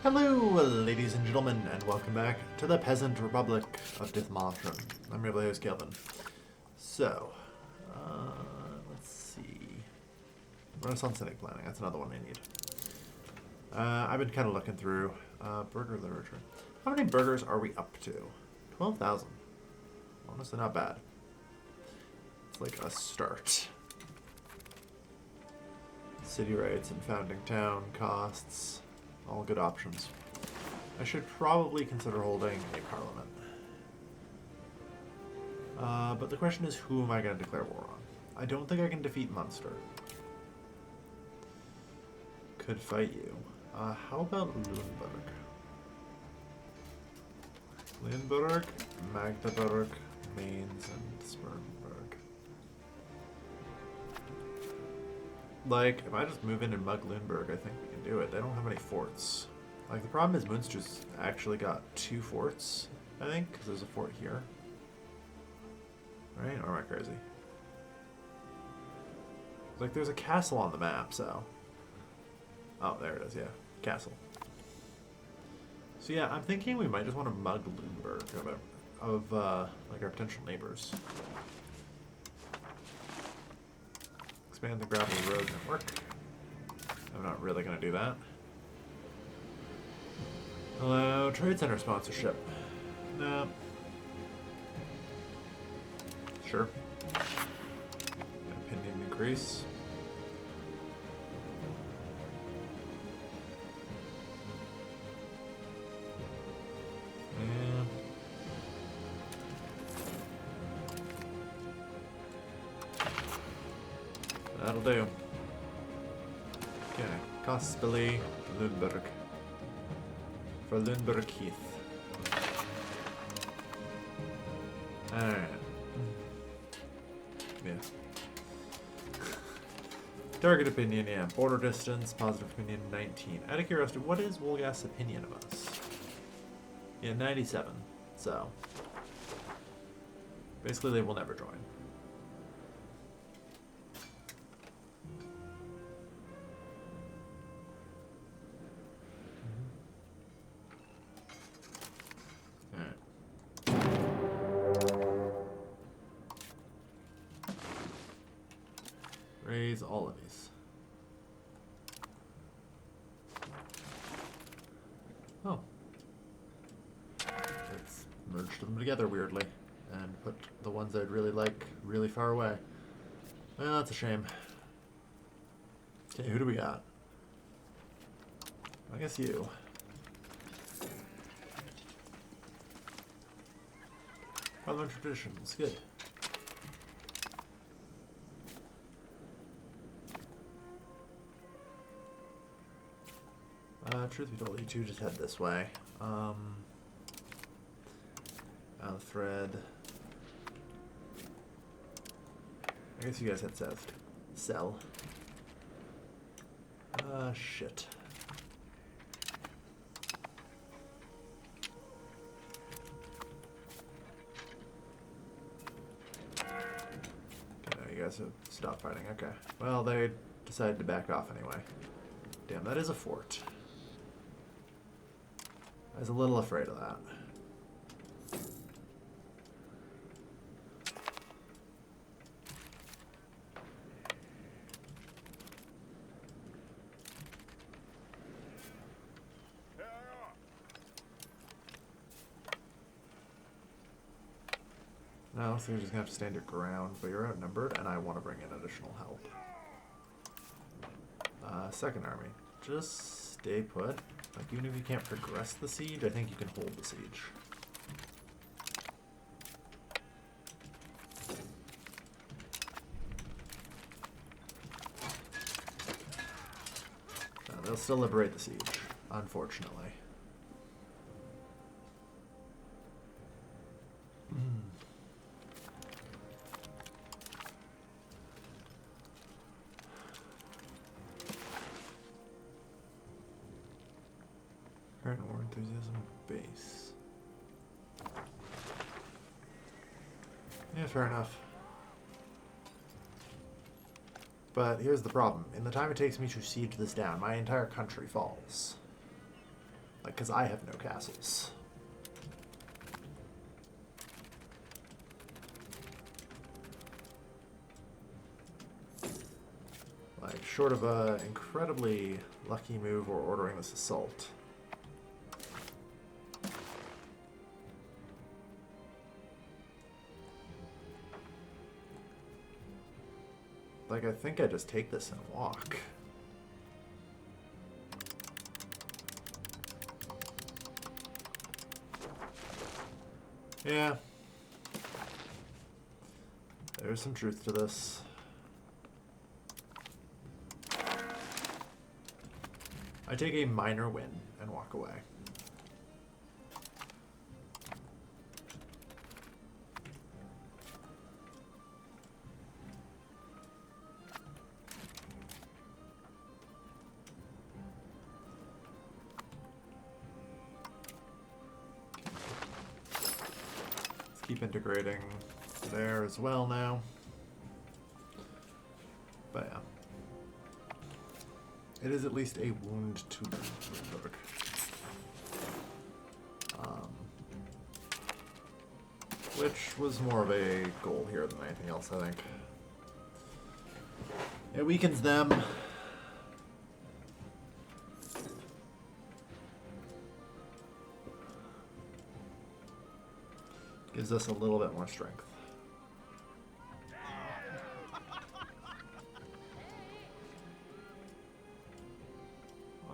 Hello, ladies and gentlemen, and welcome back to the Peasant Republic of Dithmarschen. I'm your host, Kelvin. So, let's see. Renaissance Civic Planning, that's another one I need. I've been kind of looking through burger literature. How many burgers are we up to? 12,000. Honestly, not bad. It's like a start. City rights and founding town costs. All good options. I should probably consider holding a parliament. But the question is, who am I going to declare war on? I don't think I can defeat Munster. Could fight you. How about Lüneburg? Lüneburg, Magdeburg, Mainz, and Sperrenburg. Like, if I just move in and mug Lüneburg, I think we can do it. They don't have any forts. Like, the problem is Munster's actually got 2 forts, I think, because there's a fort here. Right? Or am I crazy? Like, there's a castle on the map, so... Oh, there it is, yeah. Castle. So yeah, I'm thinking we might just want to mug Lüneburg of like, our potential neighbors. Expand the gravel road network. I'm not really going to do that. Allow trade center sponsorship. No. Sure. Opinion increase. Yeah. That'll do. Okay. Kospili, Lüneburg. For Lüneburg Heath. Alright. Yeah. Target opinion, yeah. Border distance, positive opinion, 19. Out of curiosity, what is Wolgast's opinion of us? Yeah, 97. So. Basically, they will never join. Raise all of these. Oh. Let's merge them together weirdly and put the ones I'd really like really far away. Well, that's a shame. Okay, who do we got? I guess you. Parliament traditions, good. Truth be told, you two just head this way. Thread. I guess you guys head south. Sell. Shit. Okay, you guys have stopped fighting. Okay. Well, they decided to back off anyway. Damn, that is a fort. I was a little afraid of that. Now, so you're just gonna have to stand your ground, but you're outnumbered, and I want to bring in additional help. Second army, just stay put. Like, even if you can't progress the siege, I think you can hold the siege. They'll still liberate the siege, unfortunately. Current war enthusiasm base. Yeah, fair enough. But here's the problem. In the time it takes me to siege this down, my entire country falls. Like, because I have no castles. Like, short of a incredibly lucky move or ordering this assault. Like, I think I just take this and walk. Yeah. There's some truth to this. I take a minor win and walk away. Let's keep integrating there as well now. But yeah. It is at least a wound to Bloomberg. Which was more of a goal here than anything else, I think. It weakens them. Gives us a little bit more strength.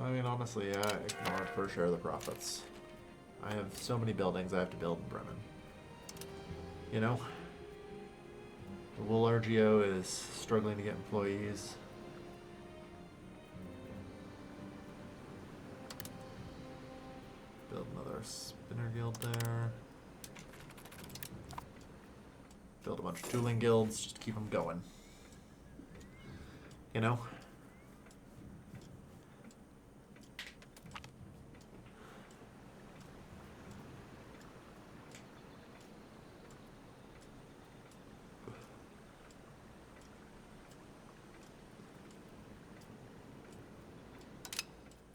I mean, honestly, yeah, ignore per share of the profits. I have so many buildings I have to build in Bremen. You know? The wool RGO is struggling to get employees. Build another spinner guild there. Build a bunch of tooling guilds just to keep them going. You know?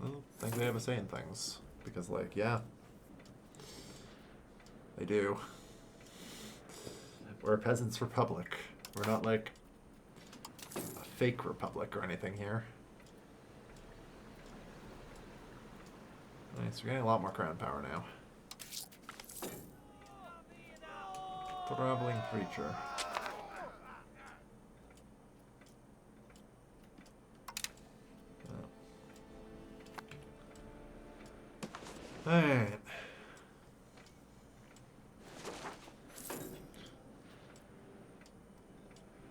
I think they have a say in things. Because, like, yeah. They do. We're a Peasants Republic. We're not, like, a fake republic or anything here. Nice, we're getting a lot more crown power now. Traveling preacher. Alright.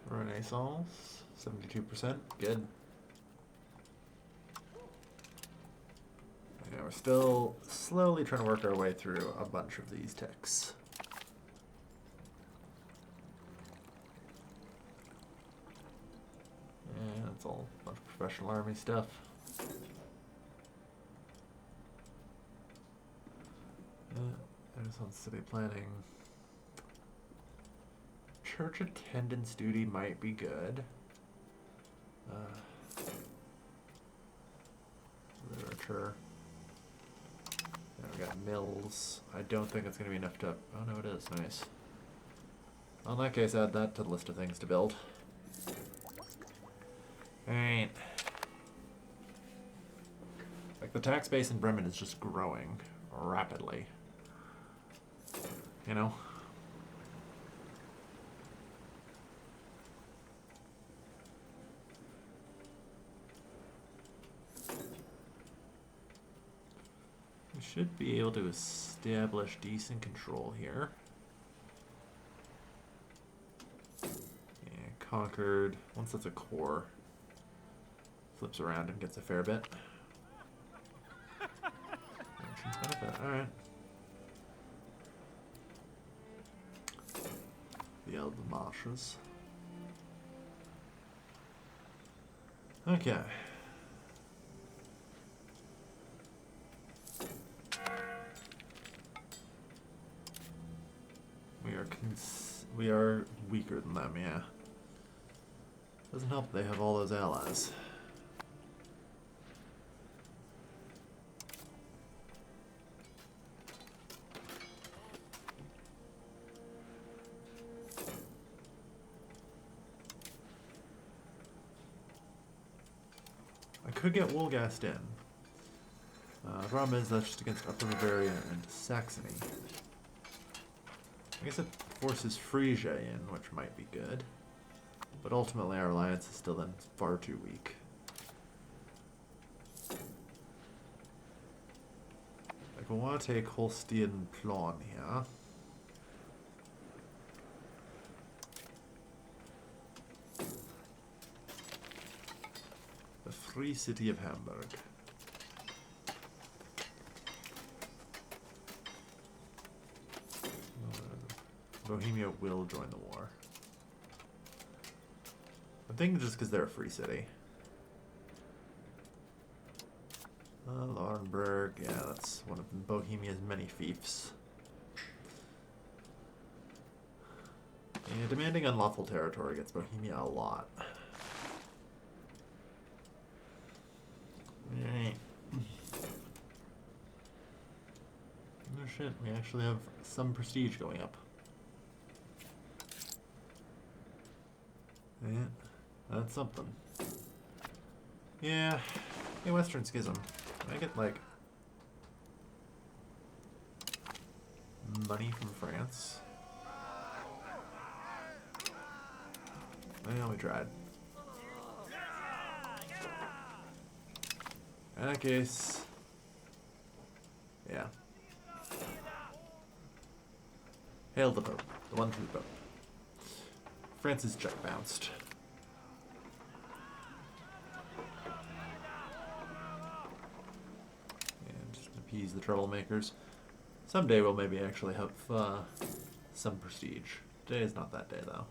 Renaissance, 72%, good. Yeah, we're still slowly trying to work our way through a bunch of these ticks. Yeah, it's all a bunch of professional army stuff. On city planning. Church attendance duty might be good. Literature. Yeah, we got mills. I don't think it's going to be enough to... Oh no, it is. Nice. Well, in that case, add that to the list of things to build. Alright. Like, the tax base in Bremen is just growing rapidly. You know? We should be able to establish decent control here. Yeah, conquered. Once that's a core, flips around and gets a fair bit. Benefit. All right. The Elder Marshes. Okay. We are weaker than them, yeah. Doesn't help they have all those allies. could get Wolgast in. The problem is that's just against Upper Bavaria and Saxony. I guess it forces Frisia in, which might be good. But ultimately our alliance is still then far too weak. Like, we'll want to take Holstein Plon here. The Free City of Hamburg. Bohemia will join the war. I'm thinking just because they're a free city. Laurenburg, yeah, that's one of Bohemia's many fiefs. Yeah, demanding unlawful territory gets Bohemia a lot. Alright. Oh shit, we actually have some prestige going up. Yeah, that's something. Yeah, hey, Western Schism. Can I get, like, money from France? Well, we tried. In that case, yeah. Hail the Pope. The one true Pope. France's check bounced. And just appease the troublemakers. Someday we'll maybe actually have some prestige. Today is not that day, though.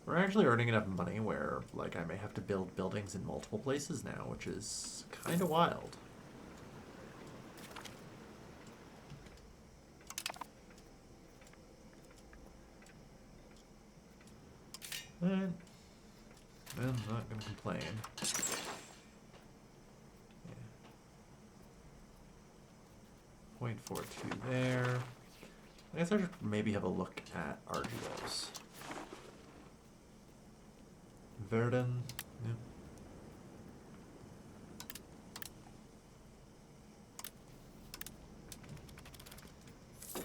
We're actually earning enough money where, like, I may have to build buildings in multiple places now, which is kind of wild. And I'm not going to complain. Yeah. 0.42 there. I guess I should maybe have a look at Argios. Verdun, yeah.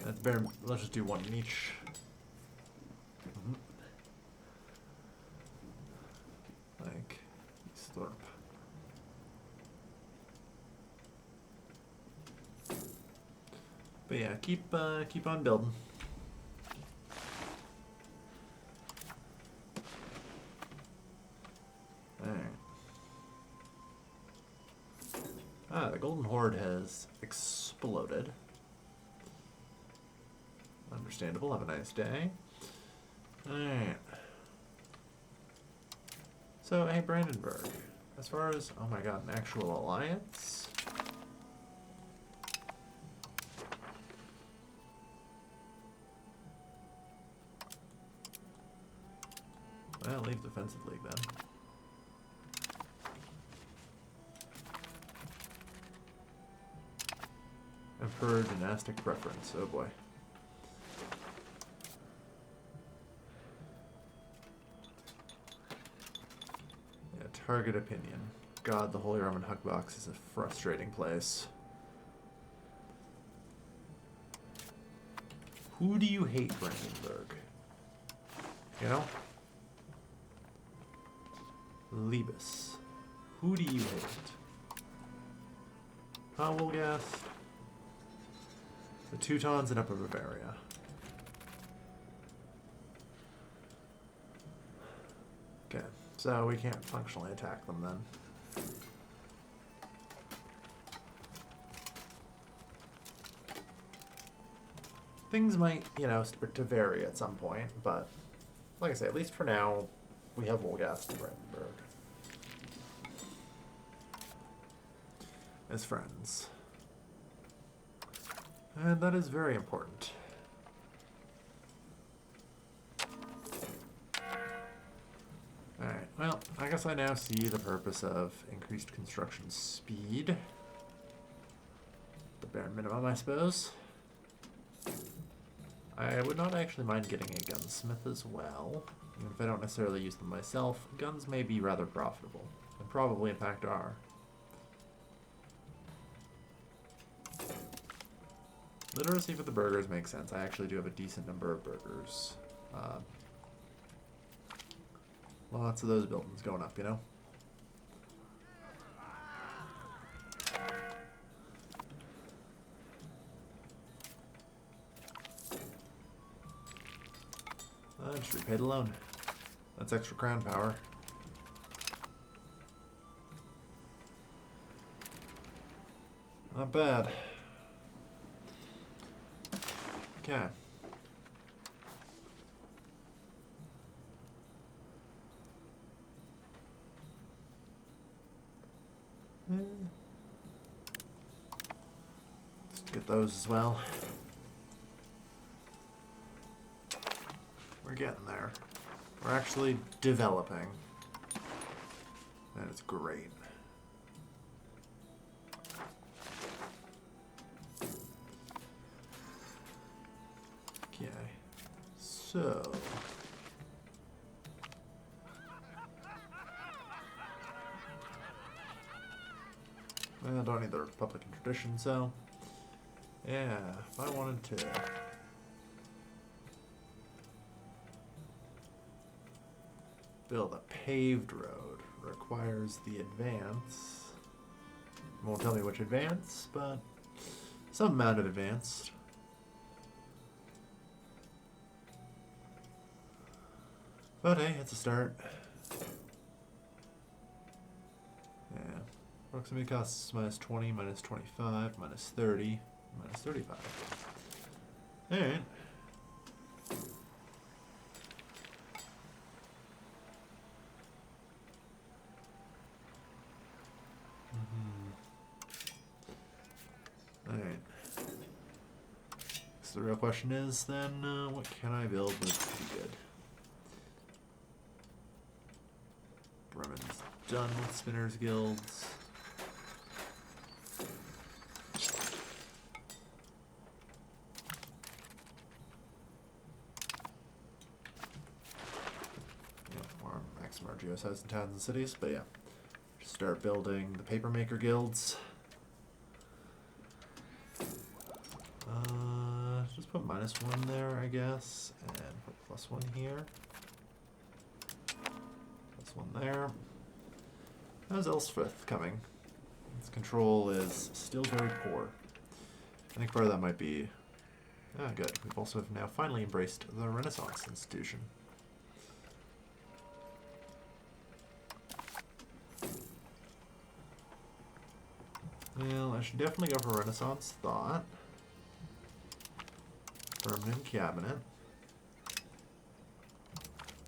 That's better. Let's just do one in each. Like Thorpe. But yeah, keep on building. The Golden Horde has exploded. Understandable. Have a nice day. Alright. So, hey, Brandenburg. As far as, oh my god, an actual alliance? Well, leave Defensive League then. Emperor dynastic preference. Oh boy. Yeah, target opinion. God, the Holy Roman Huckbox is a frustrating place. Who do you hate, Brandenburg? You know? Liebes. Who do you hate? Wolgast. The Teutons in Upper Bavaria. Okay, so we can't functionally attack them then. Things might, you know, start to vary at some point, but like I say, at least for now, we have Wolgast and Brandenburg as friends. And that is very important. Alright, well, I guess I now see the purpose of increased construction speed. The bare minimum, I suppose. I would not actually mind getting a gunsmith as well. Even if I don't necessarily use them myself, guns may be rather profitable. And probably, in fact, are. Literacy for the burgers makes sense. I actually do have a decent number of burgers. Lots of those buildings going up, you know? Just repay the loan. That's extra crown power. Not bad. Okay. Let's get those as well. We're getting there. We're actually developing. And it's great. Okay. So. I don't need the Republican tradition, so. Yeah, if I wanted to. Build a paved road requires the advance. Won't tell me which advance, but some amount of advanced. But hey, it's a start. Yeah. Proximity costs minus 20, minus 25, minus 30, minus 35. Alright. Alright. So the real question is then, what can I build that's pretty good? Bremen's done with Spinners Guilds. Yeah, or maximum our geosize in towns and cities, but yeah. Just start building the papermaker guilds. Just put -1 there, I guess, and put +1 here. +1 there. How's Elspeth coming? Its control is still very poor. I think part of that might be... Ah, good. We've also now finally embraced the Renaissance institution. Well, I should definitely go for Renaissance thought. Permanent cabinet.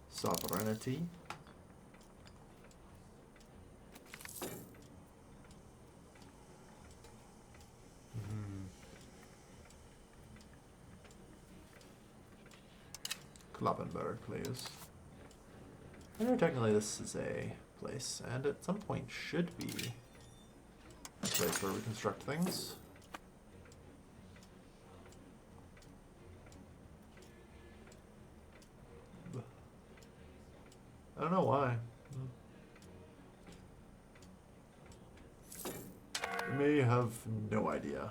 Sovereignty. Kloppenberg, please. I know technically this is a place, and at some point should be a place where we construct things. I don't know why. I may have no idea.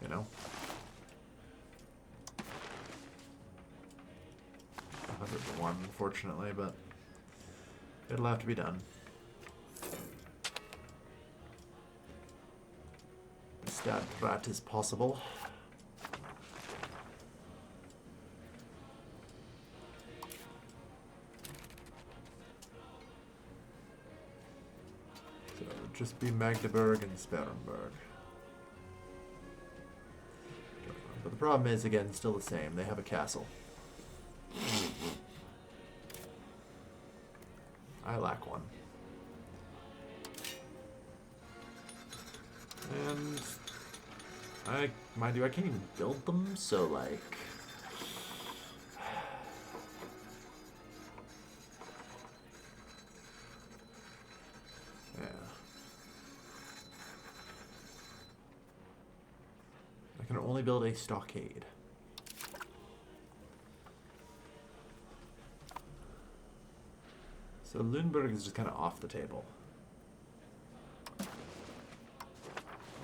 You know? 101, unfortunately, but it'll have to be done. That is possible. So it would just be Magdeburg and Sperrenburg. But the problem is, again, still the same. They have a castle. I lack one. And mind you, I can't even build them, so like... Yeah. only build a stockade. So Lüneburg is just kind of off the table.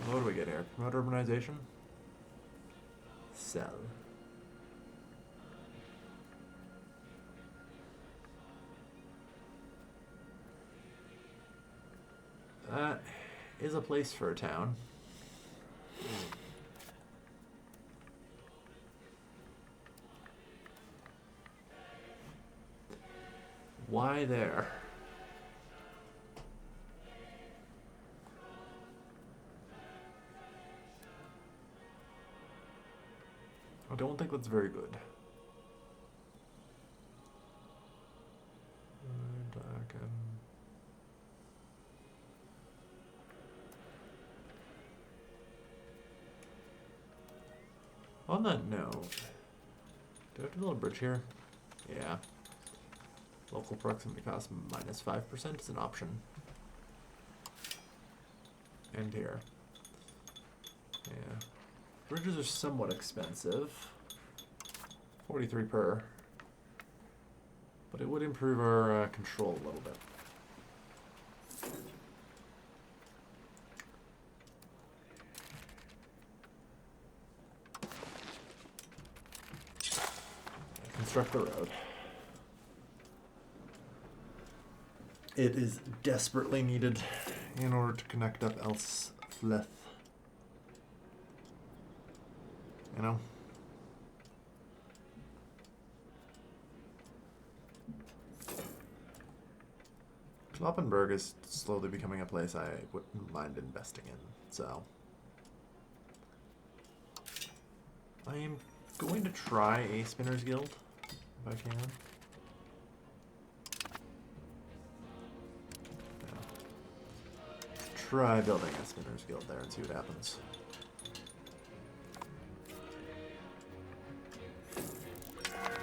What do we get here? Promote urbanization? Sell. That is a place for a town. Why there? I don't think that's very good. On that note, do I have to build a bridge here? Yeah. Local proximity cost minus 5% is an option. And here. Yeah. Bridges are somewhat expensive. 43 per. But it would improve our control a little bit. Construct the road. It is desperately needed in order to connect up Elsfleth. You know? Kloppenburg is slowly becoming a place I wouldn't mind investing in, so I am going to try a Spinner's Guild, if I can. Try building a Spinner's Guild there and see what happens.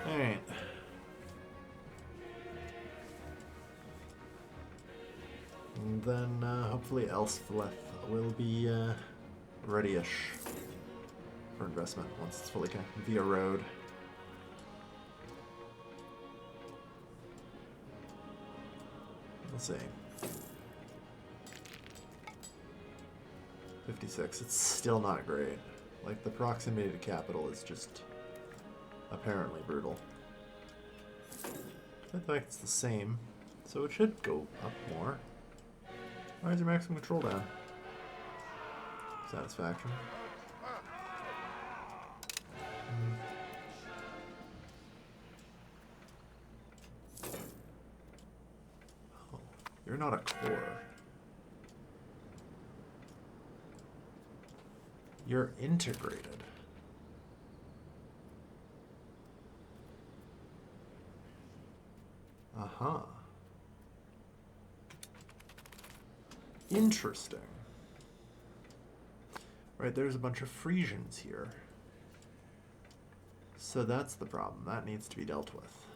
Alright. And then hopefully Elsfleth will be ready-ish for investment once it's fully connected via road. Let's see. 56. It's still not great. Like, the proximity to capital is just apparently brutal. I think it's the same, so it should go up more. Why is your maximum control down? Satisfaction. Oh, you're not a core. You're integrated. Uh-huh. Interesting. Right, there's a bunch of Frisians here. So that's the problem. That needs to be dealt with.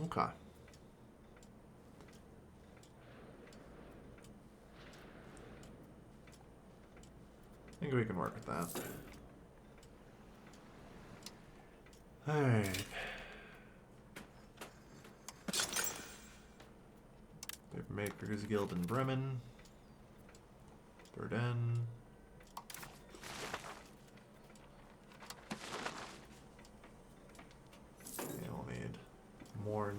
Okay. I think we can work with that. Alright. Makers Guild in Bremen. Verden. Yeah, we'll need more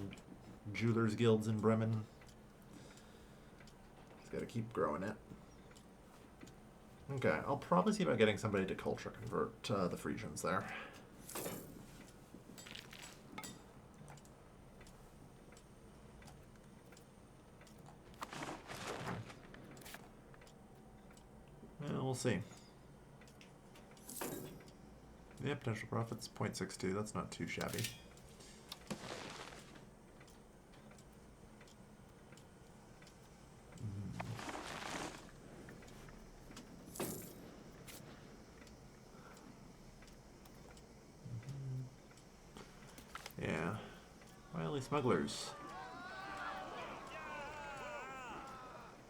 Jewelers Guilds in Bremen. Just gotta keep growing it. Okay, I'll probably see about getting somebody to culture convert the Frisians there. We'll see. Yeah, potential profits 0.62. That's not too shabby. Yeah. Wily smugglers.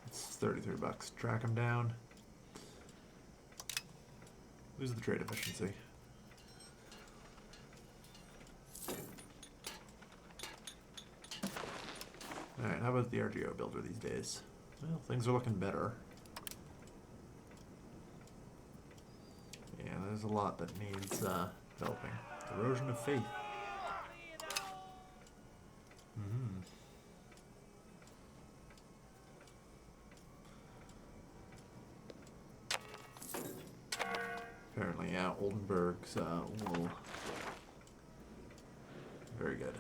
It's $33. Track them down. Lose the trade efficiency. Alright, how about the RGO builder these days? Well, things are looking better. Yeah, there's a lot that needs developing. Erosion of faith. Apparently, yeah, Oldenburg's will... Very good.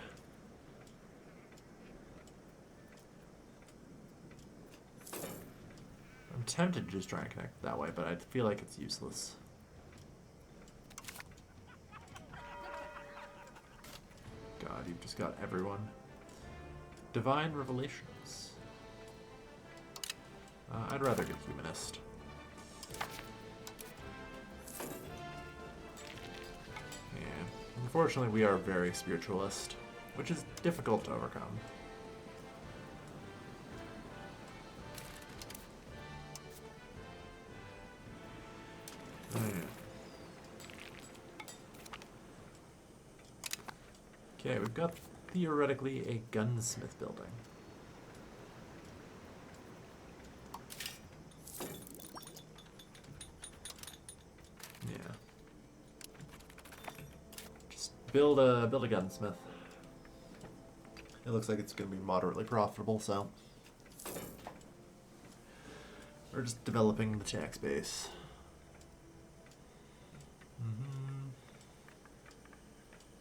I'm tempted to just try and connect that way, but I feel like it's useless. God, you've just got everyone. Divine Revelations. I'd rather get Humanist. Yeah. Unfortunately, we are very spiritualist, which is difficult to overcome. Okay, we've got theoretically a gunsmith building. Yeah. Just build a gunsmith. It looks like it's going to be moderately profitable, so we're just developing the tax base.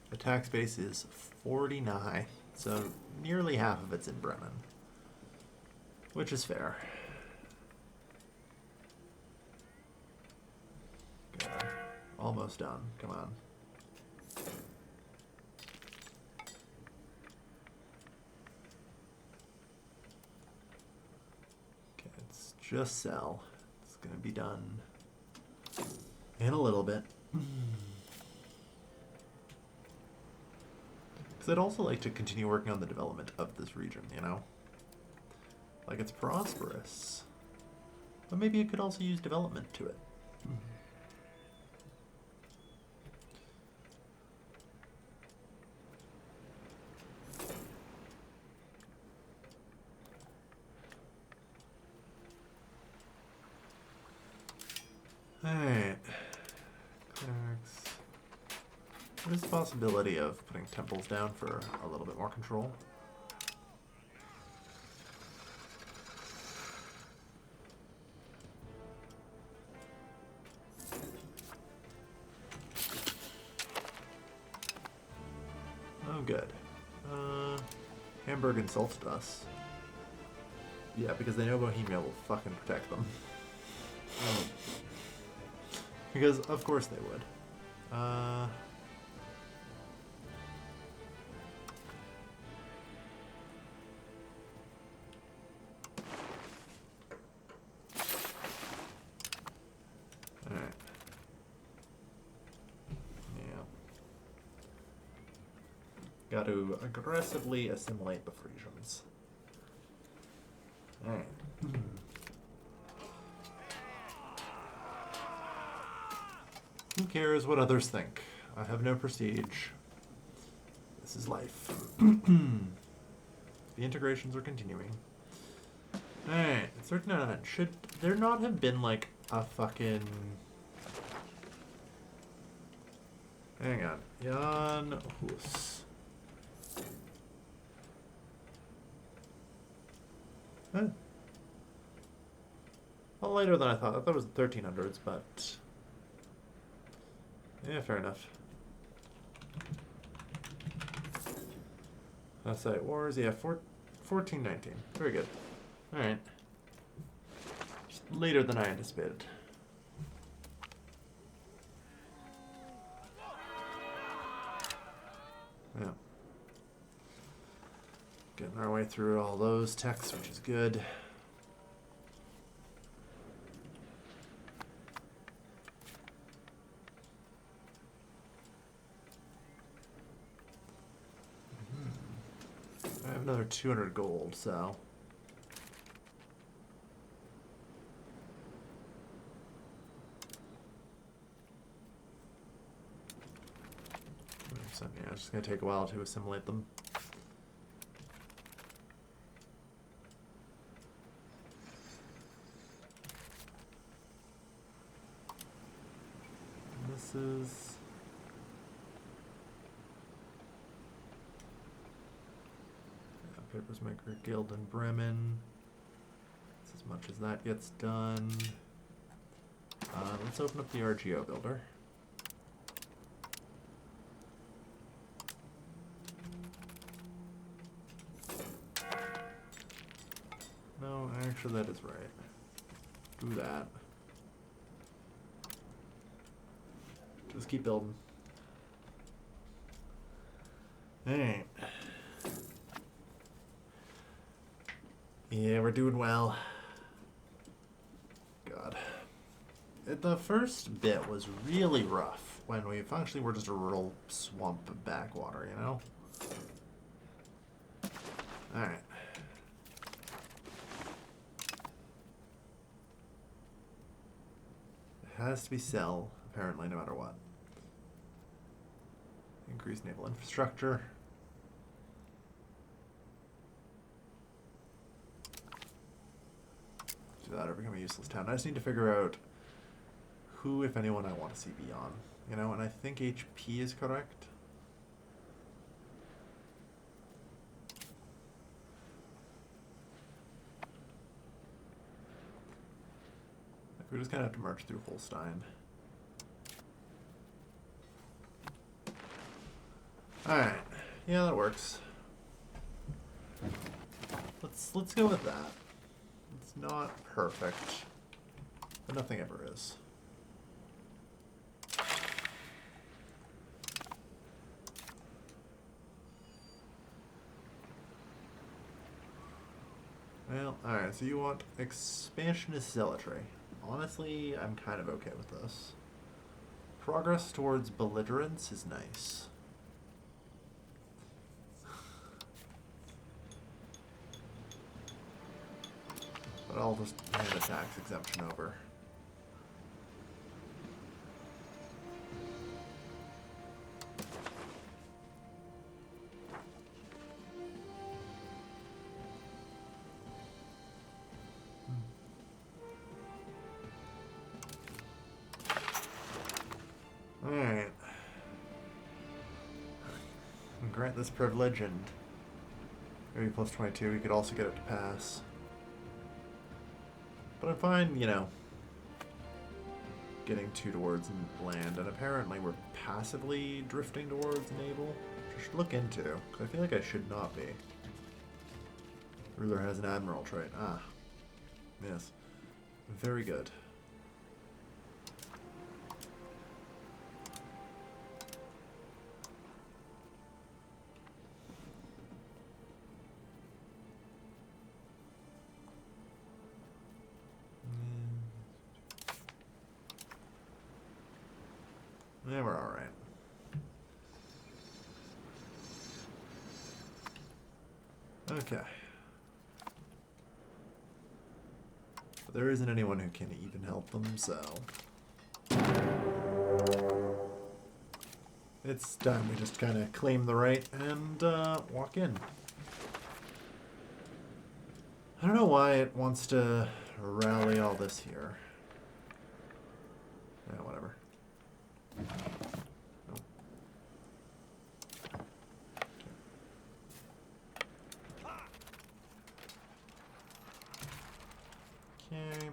The tax base is 49, so nearly half of it's in Bremen, which is fair. Okay, almost done. Come on. Okay, let's just sell. It's gonna be done in a little bit. Because I'd also like to continue working on the development of this region, you know? Like, it's prosperous. But maybe it could also use development to it. Alright. Clerics. What is the possibility of putting temples down for a little bit more control? Oh, good. Hamburg insulted us. Yeah, because they know Bohemia will fucking protect them. Because, of course, they would. Alright. Yeah. Got to aggressively assimilate the Frisians. Alright. Who cares what others think? I have no prestige. This is life. The integrations are continuing. Alright, certain should there not have been like a fucking... Hang on. Jan Hus. Huh. Well, later than I thought. I thought it was the 1300s, but... Yeah, fair enough. That's right. Wars, yeah, 1419. Very good. Alright. Just later than I anticipated. Yeah. Getting our way through all those texts, which is good. I have another 200 gold, so... and yeah, it's just going to take a while to assimilate them. This is... yeah, Papers Maker Guild in Bremen. That's as much as that gets done. Let's open up the RGO builder. No, actually that is right. Do that. Just keep building. Alright. Yeah, we're doing well. God. The first bit was really rough when we functionally were just a rural swamp backwater, you know? Alright. It has to be sell, apparently, no matter what. Increase naval infrastructure. Do that or become a useless town. I just need to figure out who, if anyone, I want to see beyond. You know, and I think HP is correct. We just kind of have to march through Holstein. Alright. Yeah, that works. Let's go with that. It's not perfect, but nothing ever is. Well, alright, so you want expansionist zealotry. Honestly, I'm kind of okay with this. Progress towards belligerence is nice. But I'll just hand a tax exemption over. Alright. Grant this privilege and maybe plus 22, we could also get it to pass. But I'm fine, you know, getting 2 towards land, and apparently we're passively drifting towards naval, which I should look into, because I feel like I should not be. Ruler has an admiral trait. Ah. Yes. Very good. Yeah, we're alright. Okay. But there isn't anyone who can even help them, so... it's time we just kind of claim the right and walk in. I don't know why it wants to rally all this here. Yeah, whatever. Okay.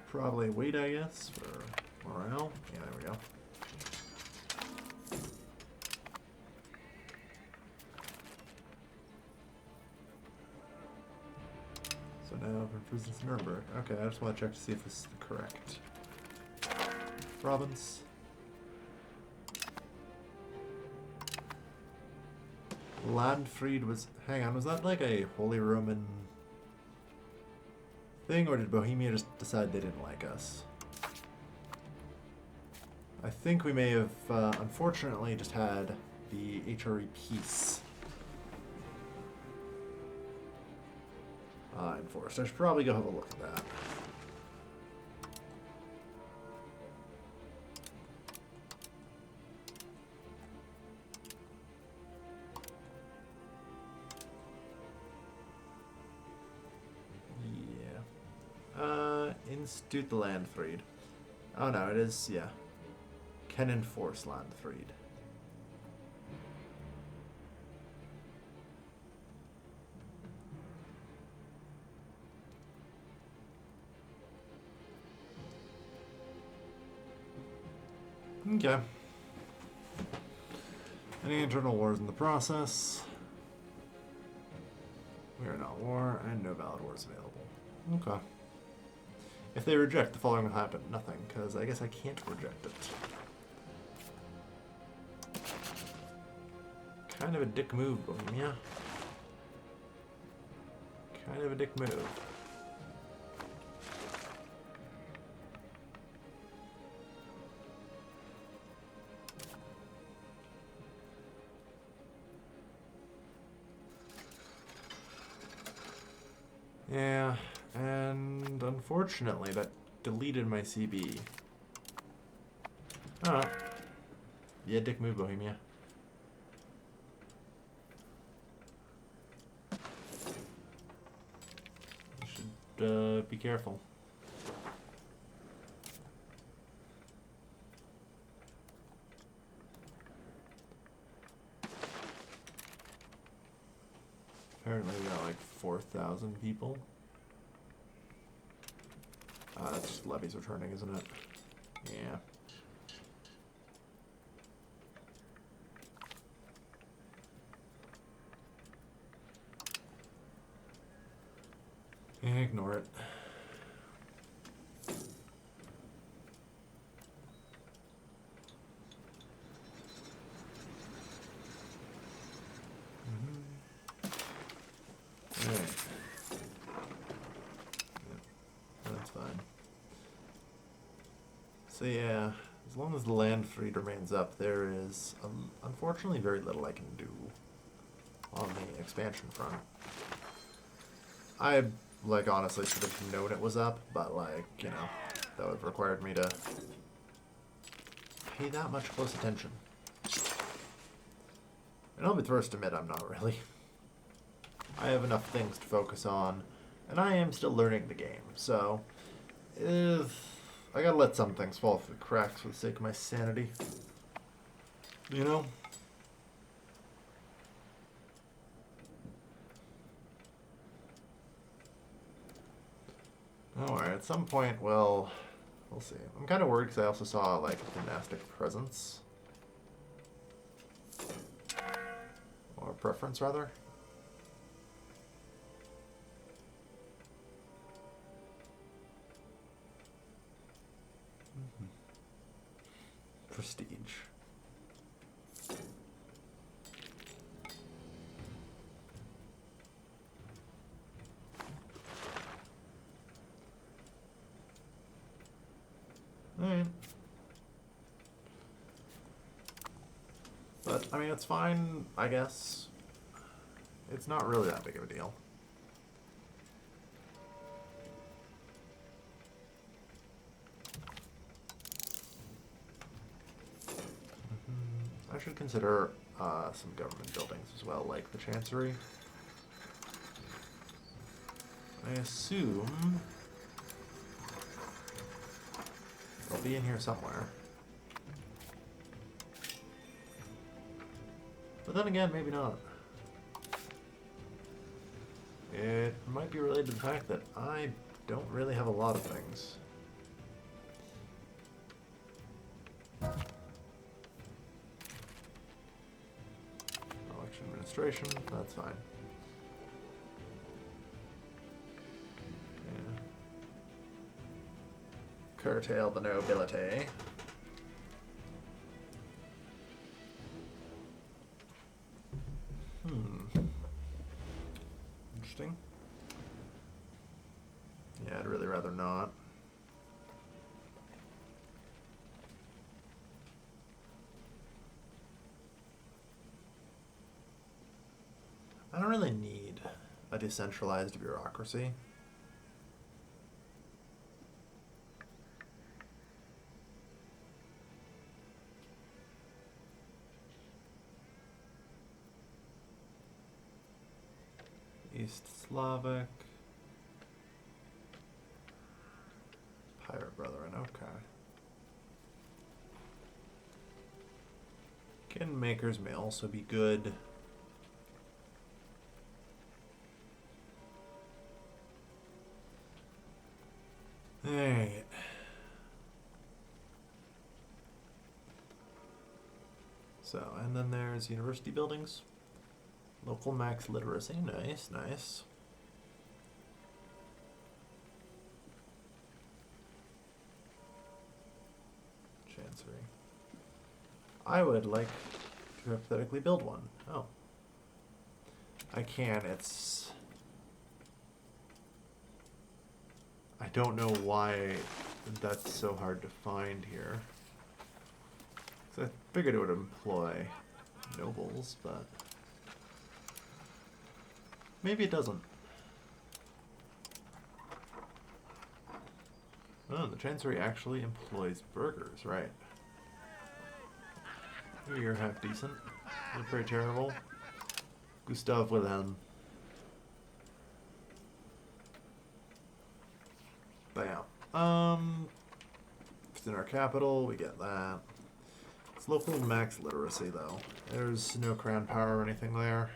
Probably wait, I guess, for morale. Yeah, there we go. So now for Peasants Nuremberg. Okay, I just want to check to see if this is the correct province. Landfried was... hang on, was that like a Holy Roman thing, or did Bohemia just decide they didn't like us? I think we may have, unfortunately, just had the HRE peace enforced. I should probably go have a look at that. Institute the land freed. Oh no, it is, yeah. Can enforce land freed. Okay. Any internal wars in the process? We are not at war, and no valid wars available. Okay. If they reject, the following will happen. Nothing, because I guess I can't reject it. Kind of a dick move, Bohemia. Kind of a dick move. Yeah, and unfortunately that deleted my CB. Alright. Yeah, dick move, Bohemia. You should be careful. Apparently we got like 4,000 people. That's just levies returning, isn't it? Yeah. Ignore it. Alright. Yep. That's fine. So yeah, as long as the land freed remains up, there is unfortunately very little I can do on the expansion front. I, like, honestly should have known it was up, but, like, you know, that would have required me to pay that much close attention. And I'll be the first to admit I'm not really. I have enough things to focus on, and I am still learning the game, so I gotta let some things fall through the cracks for the sake of my sanity. You know? Alright, at some point, well, we'll see. I'm kind of worried because I also saw, like, a dynastic presence. Or preference, rather. Prestige. Alright. But, I mean, it's fine, I guess. It's not really that big of a deal. I should consider some government buildings as well, like the Chancery. I assume they'll be in here somewhere. But then again, maybe not. It might be related to the fact that I don't really have a lot of things. Election administration, that's fine. Yeah. Curtail the nobility. Interesting. Yeah, rather not. I don't really need a decentralized bureaucracy. East Slavic. Pirate Brethren, okay. Kin makers may also be good. Alright. So, and then there's university buildings. Local max literacy, nice, nice. Chancery. I would like to hypothetically build one. Oh. I can, it's... I don't know why that's so hard to find here. 'Cause I figured it would employ nobles, but... maybe it doesn't. Oh, the Chancery actually employs burghers, right. You're half decent. You're pretty terrible. Gustav Wilhelm. Bam. It's in our capital, we get that. It's local max literacy, though. There's no crown power or anything there.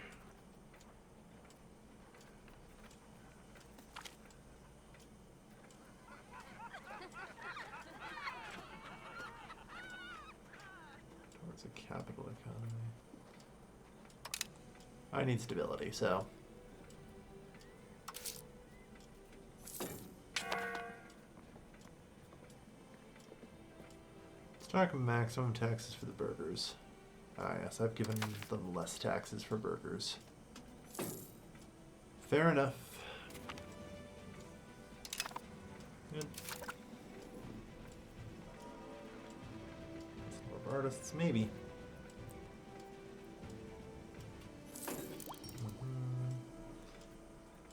Towards a capital economy. I need stability, so... Talk maximum taxes for the burghers. Ah, yes, I've given them less taxes for burghers. Fair enough. Good. Some of artists, maybe.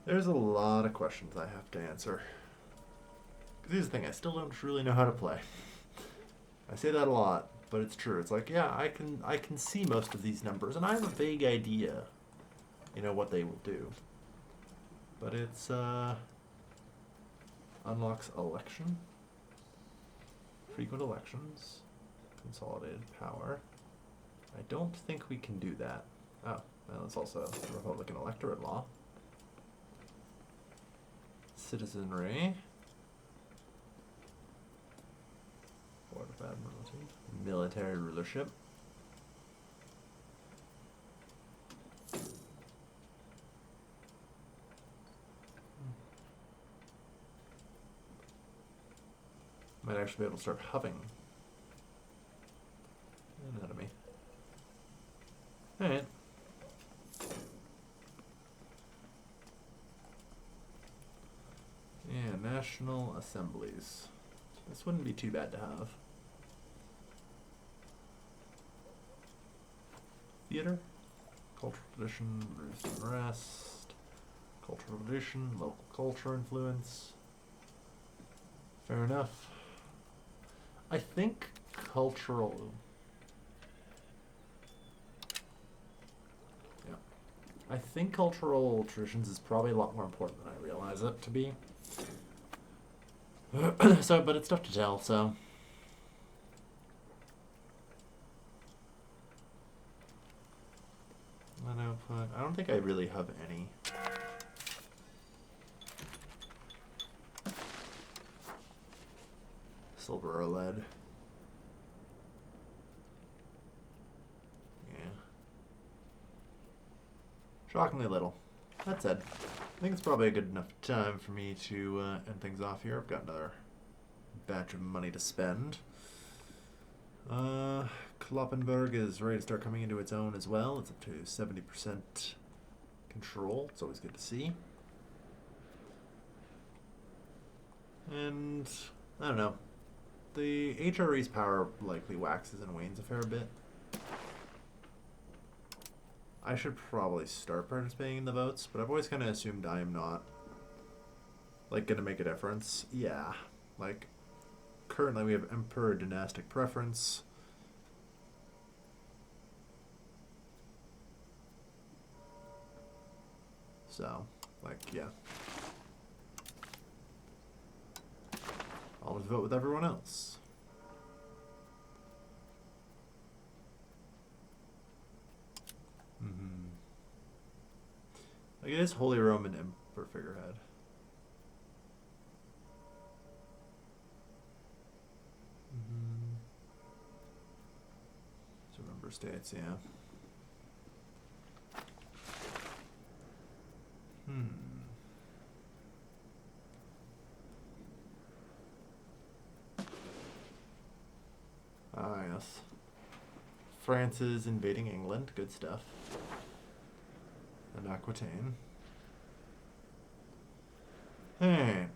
There's a lot of questions I have to answer. 'Cause here's the thing, I still don't really know how to play. I say that a lot, but it's true. It's like, yeah, I can see most of these numbers, and I have a vague idea, you know, what they will do. But it's unlocks election, frequent elections, consolidated power. I don't think we can do that. Oh, well, it's also Republican electorate law. Citizenry. Board of Admiralty. Military rulership. Might actually be able to start hubbing. Anatomy. Alright. Yeah, national assemblies. This wouldn't be too bad to have. Theater, cultural tradition, roots and rest, cultural tradition, local culture influence. Fair enough. I think cultural... yeah. I think cultural traditions is probably a lot more important than I realize it to be. So, but it's tough to tell, so... I don't think I really have any. Silver or lead. Yeah. Shockingly little. That said, I think it's probably a good enough time for me to end things off here. I've got another batch of money to spend. Kloppenburg is ready to start coming into its own as well. It's up to 70% control. It's always good to see. And I don't know. The HRE's power likely waxes and wanes a fair bit. I should probably start participating in the votes, but I've always kind of assumed I am not, like, going to make a difference. Yeah. Like, currently we have Emperor Dynastic Preference. So, like, yeah. I'll just vote with everyone else. Like, it is Holy Roman Emperor figurehead. So member states, yeah. Ah, yes. France is invading England. Good stuff. And Aquitaine. Hey.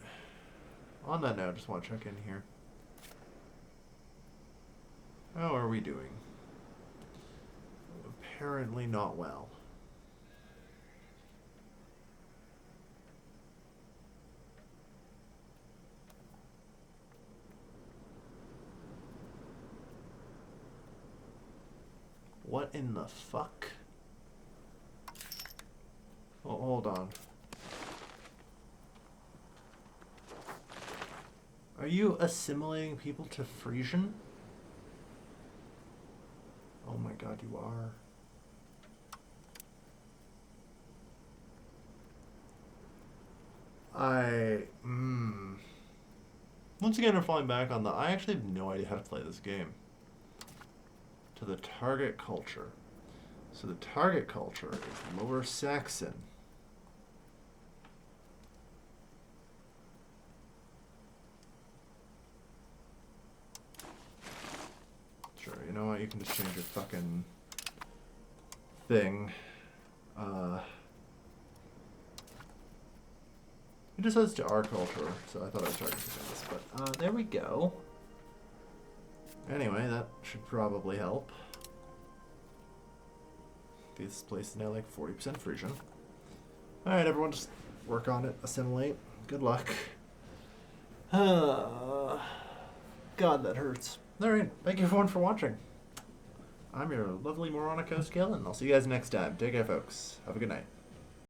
On that note, I just want to check in here. How are we doing? Apparently not well. What in the fuck? Oh, hold on. Are you assimilating people to Frisian? Oh my god, you are. Once again, we're falling back on I actually have no idea how to play this game. To the target culture. So the target culture is Lower Saxon. Sure, you know what? You can just change your fucking thing. It just says to our culture, so I thought I was trying to do this, but there we go. Anyway, that should probably help. This place is now like 40% Frisian. Alright, everyone, just work on it. Assimilate. Good luck. God, that hurts. Alright, thank you everyone for watching. I'm your lovely moronic host, Gil, and I'll see you guys next time. Take care, folks. Have a good night.